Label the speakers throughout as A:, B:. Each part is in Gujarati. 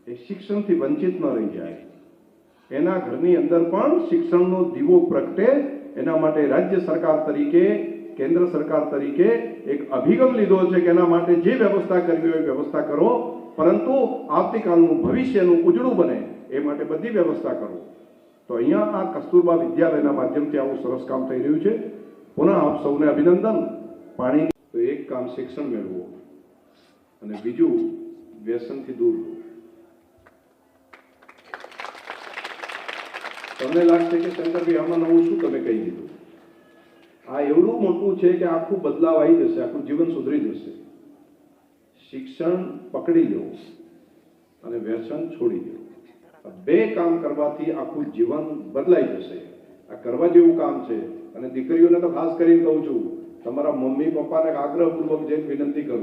A: એ શિક્ષણથી વંચિત ન રહી જાય, એના ઘરની અંદર પણ શિક્ષણનો દીવો પ્રગટે, એના માટે રાજ્ય સરકાર તરીકે, કેન્દ્ર સરકાર તરીકે એક અભિગમ લીધો છે કે એના માટે જે વ્યવસ્થા કરવી હોય વ્યવસ્થા કરો, પરંતુ આવતીકાલનું ભવિષ્યનું ઉજળું બને એ માટે બધી વ્યવસ્થા કરો. તો અહીંયા આ કસ્તુરબા વિદ્યાલયના માધ્યમથી આવું સરસ કામ થઈ રહ્યું છે. પુનઃ આપ સૌને અભિનંદન. પાણી તો એક કામ શિક્ષણ મેળવો અને બીજું વ્યસનથી દૂર. તમને લાગશે કે શંકરભાઈ આમાં નવું શું તમે કહી દીધું? આ એવડું મોટું છે કે આખું બદલાવ આવી જશે, આખું જીવન સુધરી જશે. શિક્ષણ પકડી લો અને વ્યસન છોડી દો. બે કામ કરવાથી આખું જીવન બદલાઈ જશે. આ કરવા જેવું કામ છે. અને દીકરીઓને તો ખાસ કરીને કહું છું, તમારા મમ્મી પપ્પાને આગ્રહપૂર્વક જઈને વિનંતી કરો,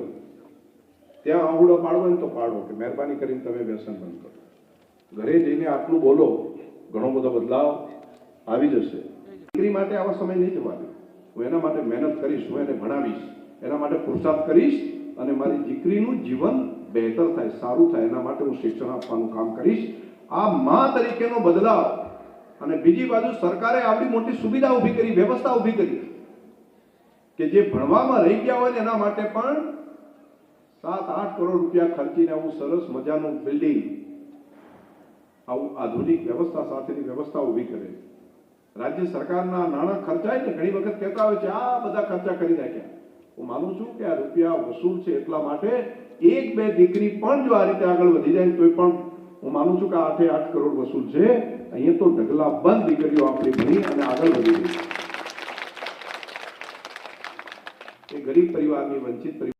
A: ત્યાં આંગળો પાડવો ને તો પાડો કે મહેરબાની કરીને તમે વ્યસન બંધ કરો. ઘરે જઈને આટલું બોલો, ઘણો બધો બદલાવ આવી જશે. દીકરી માટે આવા સમય નહીં જવા દો. હું એના માટે મહેનત કરીશ, હું એને ભણાવીશ, એના માટે પુરુષાર્થ કરીશ અને મારી દીકરીનું જીવન બહેતર થાય, સારું થાય, એના માટે હું શિક્ષણ આપવાનું કામ કરીશ. આ મા તરીકેનો બદલાવ. અને બીજી બાજુ સરકારે આવડી મોટી સુવિધા ઊભી કરી, વ્યવસ્થા ઊભી કરી કે જે ભણવામાં રહી ગયા હોય ને એના માટે પણ 7-8 કરોડ રૂપિયા ખર્ચીને આવું સરસ મજાનું બિલ્ડિંગ, આવું આધુનિક વ્યવસ્થા સાથેની વ્યવસ્થા ઊભી કરે. રાજ્ય સરકારના નાણાં ખર્ચાય ને ઘણી વખત કહેતા હોય છે આ બધા ખર્ચા કરી નાખ્યા. હું માનું છું કે આ રૂપિયા વસૂલ છે એટલા માટે 1-2 દીકરી પણ જો આ રીતે આગળ વધી જાય તો પણ હું માનું છું કે 8-8 કરોડ વસૂલ છે. અહીંયા તો ઢગલા બંધ દીકરીઓ આપણી ભણી અને આગળ વધી ગઈ. એ ગરીબ પરિવારની, વંચિત પરિવાર